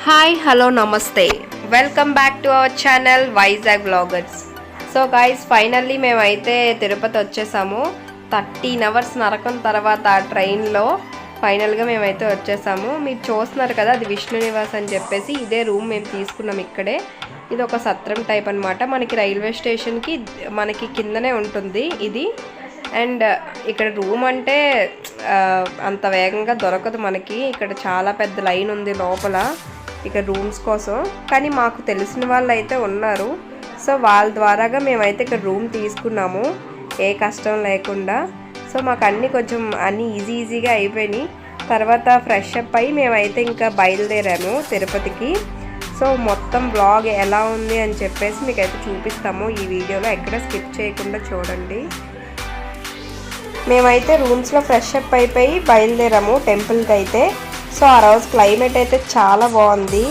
Hi hello నమస్తే welcome back to our channel Vizag vloggers. So guys finally మేమైతే తిరుపతి వచ్చేసాము. 13 hours నరకం తర్వాత ట్రైన్లో ఫైనల్గా మేమైతే వచ్చేసాము. మీరు చూస్తున్నారు కదా, అది విష్ణు నివాస్ అని చెప్పేసి ఇదే రూమ్ మేము తీసుకున్నాం ఇక్కడే. ఇది ఒక సత్రం టైప్ అనమాట. మనకి రైల్వే స్టేషన్కి మనకి కిందనే ఉంటుంది ఇది. అండ్ ఇక్కడ రూమ్ అంటే అంత వేగంగా దొరకదు మనకి. ఇక్కడ చాలా పెద్ద లైన్ ఉంది లోపల ఇక్కడ రూమ్స్ కోసం. కానీ మాకు తెలిసిన వాళ్ళు అయితే ఉన్నారు, సో వాళ్ళ ద్వారాగా మేమైతే ఇక్కడ రూమ్ తీసుకున్నాము ఏ కష్టం లేకుండా. సో మాకు అన్నీ కొంచెం అన్నీ ఈజీగా అయిపోయినాయి. తర్వాత ఫ్రెష్ అప్ అయ్యి మేమైతే ఇంకా బయలుదేరాము తిరుపతికి. సో మొత్తం బ్లాగ్ ఎలా ఉంది అని చెప్పేసి మీకైతే చూపిస్తాము ఈ వీడియోలో, ఎక్కడ స్కిప్ చేయకుండా చూడండి. మేమైతే రూమ్స్లో ఫ్రెష్ అప్ అయిపోయి బయలుదేరాము టెంపుల్కి అయితే. సో ఆ రోజు క్లైమేట్ అయితే చాలా బాగుంది.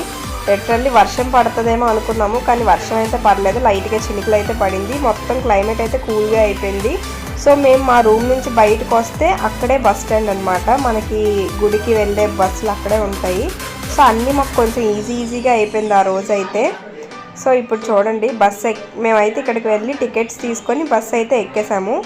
లిటరల్లీ వర్షం పడుతుందేమో అనుకున్నాము, కానీ వర్షం అయితే పడలేదు, లైట్గా చినుకులు అయితే పడింది. మొత్తం క్లైమేట్ అయితే కూల్గా అయిపోయింది. సో మేము మా రూమ్ నుంచి బయటకు వస్తే అక్కడే బస్ స్టాండ్ అనమాట. మనకి గుడికి వెళ్ళే బస్సులు అక్కడే ఉంటాయి. సో అన్నీ మాకు కొంచెం ఈజీగా అయిపోయింది ఆ రోజు అయితే. సో ఇప్పుడు చూడండి మేమైతే ఇక్కడికి వెళ్ళి టికెట్స్ తీసుకొని బస్సు అయితే ఎక్కేసాము.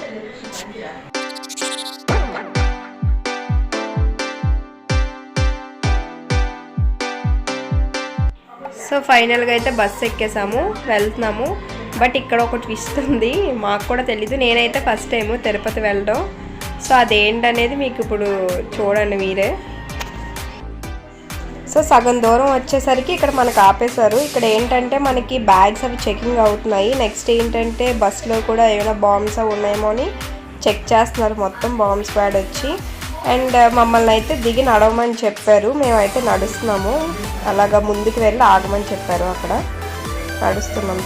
సో ఫైనల్గా అయితే బస్సు ఎక్కేసాము, వెళ్తున్నాము. బట్ ఇక్కడ ఒక ట్విస్ట్ ఉంది, మాకు కూడా తెలీదు. నేనైతే ఫస్ట్ టైము తిరుపతి వెళ్ళడం. సో అదేంటనేది మీకు ఇప్పుడు చూడండి మీరే. సో సగం దూరం వచ్చేసరికి ఇక్కడ మనకు ఆపేశారు. ఇక్కడ ఏంటంటే మనకి బ్యాగ్స్ అవి చెకింగ్ అవుతున్నాయి. నెక్స్ట్ ఏంటంటే బస్సులో కూడా ఏమైనా బాంబ్స్ అవి ఉన్నాయేమో అని చెక్ చేస్తున్నారు మొత్తం బాంబ్ స్క్వాడ్ వచ్చి. అండ్ మమ్మల్ని అయితే దిగి నడవమని చెప్పారు. మేమైతే నడుస్తున్నాము, అలాగా ముందుకు వెళ్ళి ఆగమని చెప్పారు. అక్కడ నడుస్తున్నాం.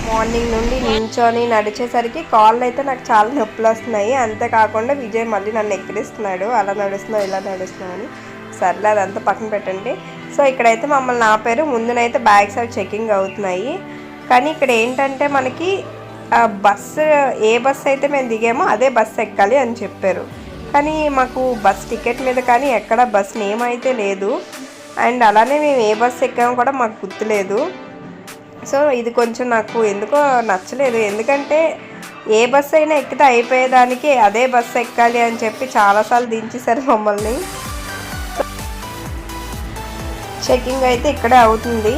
మార్నింగ్ నుండి నించొని నడిచేసరికి కాళ్ళు అయితే నాకు చాలా నొప్పులు వస్తున్నాయి. అంతేకాకుండా విజయ్ మళ్ళీ నన్ను ఎక్కిరిస్తున్నాడు, అలా నడుస్తున్నావు ఇలా నడుస్తున్నావు అని. సర్లే అదంతా పక్కన పెట్టండి. సో ఇక్కడైతే మమ్మల్ని ఆపారు. ముందునైతే బ్యాగ్స్ అవి చెకింగ్ అవుతున్నాయి. కానీ ఇక్కడ ఏంటంటే మనకి బస్సు ఏ బస్సు అయితే మేము దిగామో అదే బస్సు ఎక్కాలి అని చెప్పారు. కానీ మాకు బస్ టికెట్ మీద కానీ ఎక్కడ బస్ నేమ్ అయితే లేదు. అండ్ అలానే మేము ఏ బస్సు ఎక్కామో కూడా మాకు గుర్తులేదు. సో ఇది కొంచెం నాకు ఎందుకో నచ్చలేదు. ఎందుకంటే ఏ బస్సు అయినా ఎక్కితే అయిపోయేదానికి అదే బస్సు ఎక్కాలి అని చెప్పి చాలాసార్లు దించేశారు మమ్మల్ని. చెకింగ్ అయితే ఇక్కడే అవుతుంది.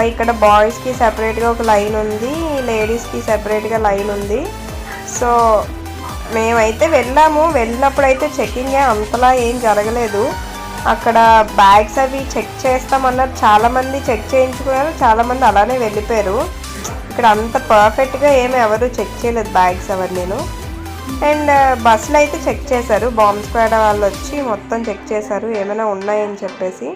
ఇక్కడ బాయ్స్కి సెపరేట్గా ఒక లైన్ ఉంది, లేడీస్కి సెపరేట్గా లైన్ ఉంది. సో మేమైతే వెళ్ళినప్పుడు అయితే చెకింగ్ అంతలా ఏం జరగలేదు. అక్కడ బ్యాగ్స్ అవి చెక్ చేస్తామన్నారు, చాలామంది చెక్ చేయించుకున్నారు, చాలామంది అలానే వెళ్ళిపోయారు. ఇక్కడ అంత పర్ఫెక్ట్గా ఏమి ఎవరు చెక్ చేయలేదు బ్యాగ్స్ అవన్నీను. అండ్ బస్సులు అయితే చెక్ చేశారు, బాంబ్ స్క్వాడ్ వాళ్ళు వచ్చి మొత్తం చెక్ చేశారు ఏమైనా ఉన్నాయని చెప్పేసి.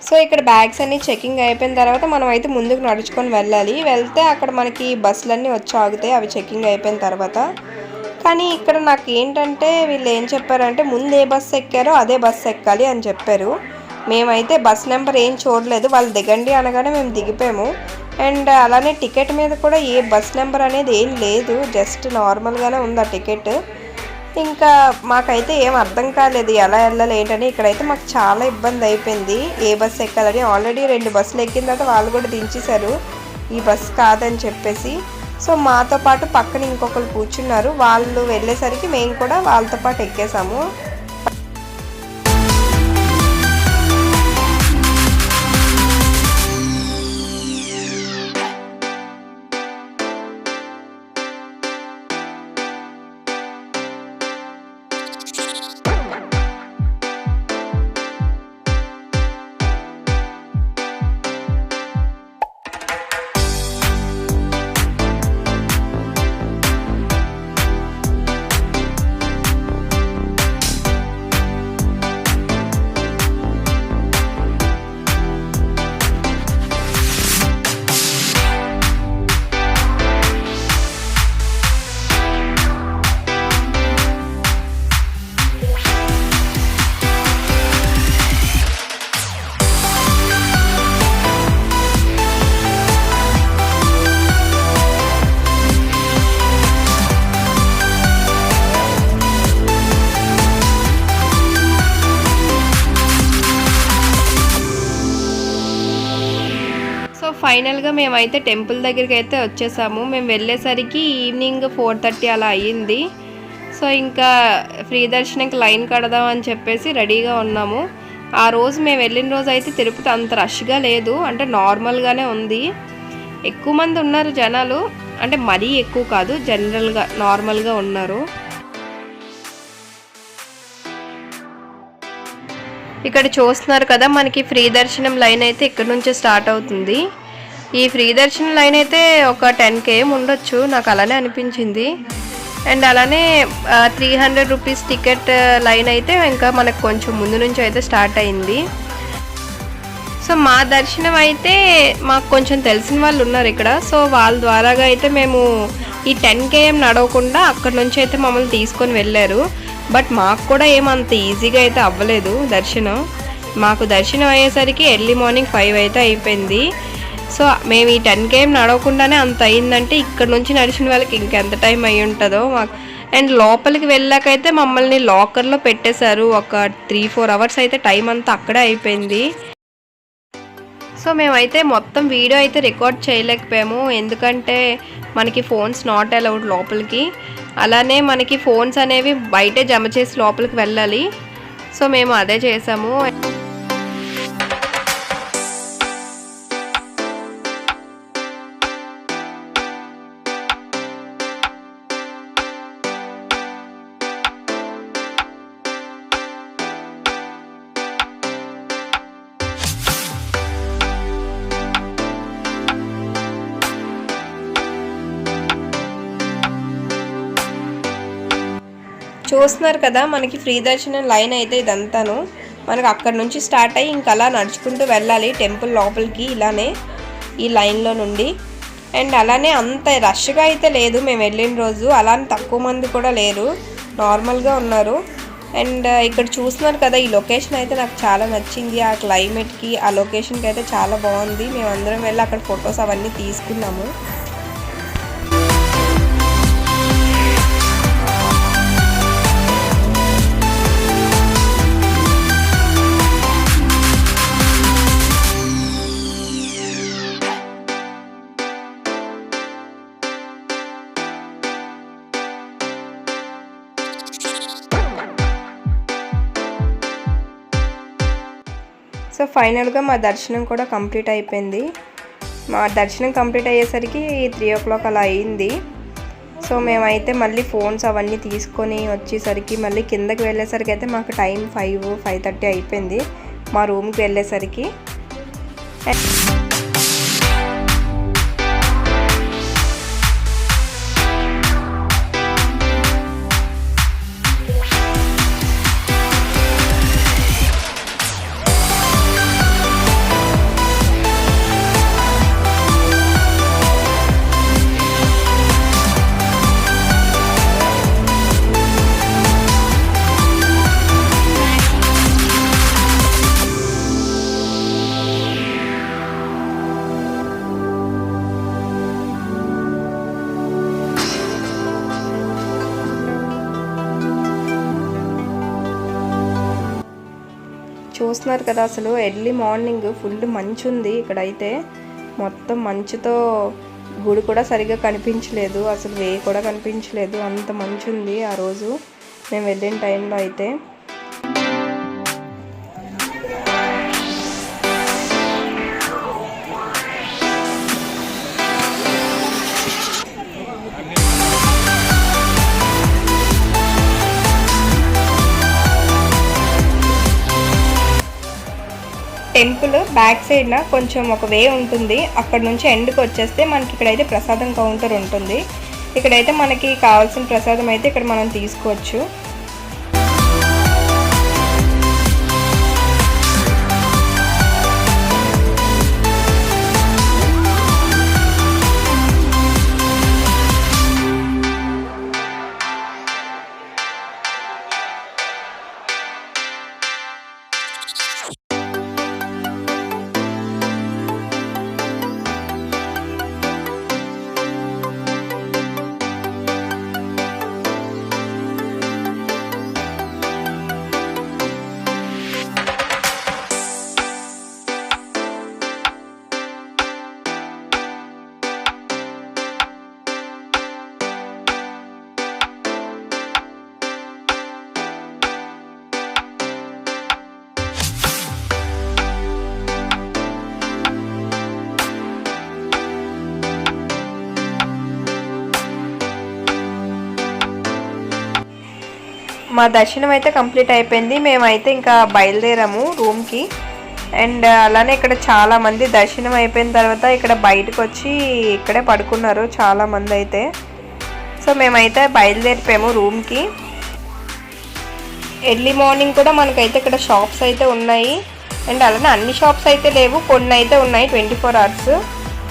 సో ఇక్కడ బ్యాగ్స్ అన్నీ చెకింగ్ అయిపోయిన తర్వాత మనం అయితే ముందుకు నడుచుకొని వెళ్తే అక్కడ మనకి బస్సులన్నీ వచ్చి ఆగుతాయి అవి చెకింగ్ అయిపోయిన తర్వాత. కానీ ఇక్కడ నాకు ఏంటంటే వీళ్ళు ఏం చెప్పారంటే ముందు ఏ బస్సు ఎక్కారో అదే బస్సు ఎక్కాలి అని చెప్పారు. మేమైతే బస్ నెంబర్ ఏం చూడలేదు, వాళ్ళు దిగండి అనగానే మేము దిగిపోయాము. అండ్ అలానే టికెట్ మీద కూడా ఏ బస్ నెంబర్ అనేది ఏం లేదు, జస్ట్ నార్మల్గానే ఉంది ఆ టికెట్. ఇంకా మాకైతే ఏం అర్థం కాలేదు ఎలా వెళ్ళాలి ఏంటని. ఇక్కడైతే మాకు చాలా ఇబ్బంది అయిపోయింది ఏ బస్సు ఎక్కాలని. ఆల్రెడీ 2 బస్సులు ఎక్కిన తర్వాత వాళ్ళు కూడా దించేశారు ఈ బస్సు కాదని చెప్పేసి. సో మాతో పాటు పక్కన ఇంకొకరు కూర్చున్నారు, వాళ్ళు వెళ్ళేసరికి మేము కూడా వాళ్ళతో పాటు ఎక్కేసాము. ఫైనల్గా మేమైతే టెంపుల్ దగ్గరికి అయితే వచ్చేసాము. మేము వెళ్ళేసరికి ఈవినింగ్ 4:30 అలా అయ్యింది. సో ఇంకా ఫ్రీ దర్శనంకి లైన్ కడదాం అని చెప్పేసి రెడీగా ఉన్నాము. ఆ రోజు మేము వెళ్ళిన రోజు అయితే తిరుపతి అంత రష్గా లేదు, అంటే నార్మల్గానే ఉంది. ఎక్కువ మంది ఉన్నారు జనాలు, అంటే మరీ ఎక్కువ కాదు, జనరల్గా నార్మల్గా ఉన్నారు. ఇక్కడ చూస్తున్నారు కదా, మనకి ఫ్రీ దర్శనం లైన్ అయితే ఇక్కడ నుంచే స్టార్ట్ అవుతుంది. ఈ ఫ్రీ దర్శనం లైన్ అయితే ఒక 10 km ఉండొచ్చు, నాకు అలానే అనిపించింది. అండ్ అలానే 300 రూపీస్ టికెట్ లైన్ అయితే ఇంకా మనకు కొంచెం ముందు నుంచి అయితే స్టార్ట్ అయింది. సో మా దర్శనం అయితే మాకు కొంచెం తెలిసిన వాళ్ళు ఉన్నారు ఇక్కడ, సో వాళ్ళ ద్వారాగా అయితే మేము ఈ 10 km నడవకుండా అక్కడ నుంచి అయితే మమ్మల్ని తీసుకొని వెళ్ళారు. బట్ మాకు కూడా ఏమంత ఈజీగా అయితే అవ్వలేదు దర్శనం. మాకు దర్శనం అయ్యేసరికి ఎర్లీ మార్నింగ్ 5 అయితే అయిపోయింది. సో మేము ఈ 10 km నడవకుండానే అంత అయిందంటే ఇక్కడ నుంచి నడిచిన వాళ్ళకి ఇంకెంత టైం అయి ఉంటుందో మాకు. అండ్ లోపలికి వెళ్ళాకైతే మమ్మల్ని లాకర్లో పెట్టేశారు. ఒక 3-4 అవర్స్ అయితే టైం అంతా అక్కడే అయిపోయింది. సో మేమైతే మొత్తం వీడియో అయితే రికార్డ్ చేయలేకపోయాము, ఎందుకంటే మనకి ఫోన్స్ నాట్ అలౌడ్ లోపలికి. అలానే మనకి ఫోన్స్ అనేవి బయటే జమ చేసి లోపలికి వెళ్ళాలి. సో మేము అదే చేసాము. చూస్తున్నారు కదా, మనకి ఫ్రీ దర్శనం లైన్ అయితే ఇదంతాను. మనకు అక్కడ నుంచి స్టార్ట్ అయ్యి ఇంకా అలా నడుచుకుంటూ వెళ్ళాలి టెంపుల్ లోపలికి, ఇలానే ఈ లైన్లో నుండి. అండ్ అలానే అంత రష్గా అయితే లేదు మేము వెళ్ళిన రోజు, అలానే తక్కువ మంది కూడా లేరు, నార్మల్గా ఉన్నారు. అండ్ ఇక్కడ చూస్తున్నారు కదా, ఈ లొకేషన్ అయితే నాకు చాలా నచ్చింది. ఆ క్లైమేట్కి ఆ లొకేషన్కి అయితే చాలా బాగుంది. మేము అందరం వెళ్ళి అక్కడ ఫొటోస్ అవన్నీ తీసుకున్నాము. సో ఫైనల్గా మా దర్శనం కూడా కంప్లీట్ అయిపోయింది. మా దర్శనం కంప్లీట్ అయ్యేసరికి 3 o'clock అలా అయింది. సో మేమైతే మళ్ళీ ఫోన్స్ అవన్నీ తీసుకొని వచ్చేసరికి మళ్ళీ కిందకి వెళ్ళేసరికి అయితే మాకు టైం 5-5:30 అయిపోయింది మా రూమ్కి వెళ్ళేసరికి. చూస్తున్నారు కదా, అసలు ఎర్లీ మార్నింగ్ ఫుల్ మంచు ఉంది ఇక్కడైతే. మొత్తం మంచుతో గుడి కూడా సరిగ్గా కనిపించలేదు, అసలు వే కూడా కనిపించలేదు, అంత మంచు ఉంది ఆ రోజు మేము వెళ్ళిన టైంలో అయితే. టెంపుల్ బ్యాక్ సైడ్న కొంచెం ఒక వే ఉంటుంది, అక్కడ నుంచి ఎండ్కి వచ్చేస్తే మనకి ఇక్కడైతే ప్రసాదం కౌంటర్ ఉంటుంది. ఇక్కడైతే మనకి కావాల్సిన ప్రసాదం అయితే ఇక్కడ మనం తీసుకోవచ్చు. మా దర్శనం అయితే కంప్లీట్ అయిపోయింది. మేమైతే ఇంకా బయలుదేరాము రూమ్కి. అండ్ అలానే ఇక్కడ చాలామంది దర్శనం అయిపోయిన తర్వాత ఇక్కడ బయటకు వచ్చి ఇక్కడే పడుకున్నారు చాలామంది అయితే. సో మేమైతే బయలుదేరిపోయాము రూమ్కి. ఎర్లీ మార్నింగ్ కూడా మనకైతే ఇక్కడ షాప్స్ అయితే ఉన్నాయి. అండ్ అలానే అన్ని షాప్స్ అయితే లేవు, కొన్ని అయితే ఉన్నాయి 24 hours.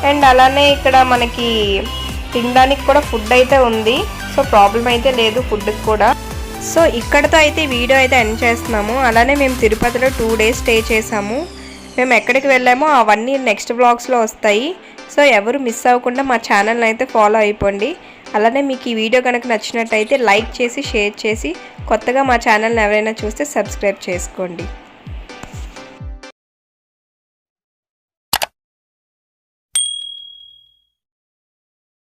అండ్ అలానే ఇక్కడ మనకి తినడానికి కూడా ఫుడ్ అయితే ఉంది. సో ప్రాబ్లం అయితే లేదు ఫుడ్కి కూడా. సో ఇక్కడతో అయితే వీడియో అయితే ఎండ్ చేస్తున్నాము. అలానే మేము తిరుపతిలో 2 days స్టే చేసాము. మేము ఎక్కడికి వెళ్ళామో అవన్నీ నెక్స్ట్ వ్లాగ్స్లో వస్తాయి. సో ఎవరు మిస్ అవ్వకుండా మా ఛానల్ని అయితే ఫాలో అయిపోండి. అలానే మీకు ఈ వీడియో కనుక నచ్చినట్టయితే లైక్ చేసి షేర్ చేసి కొత్తగా మా ఛానల్ని ఎవరైనా చూస్తే సబ్స్క్రైబ్ చేసుకోండి.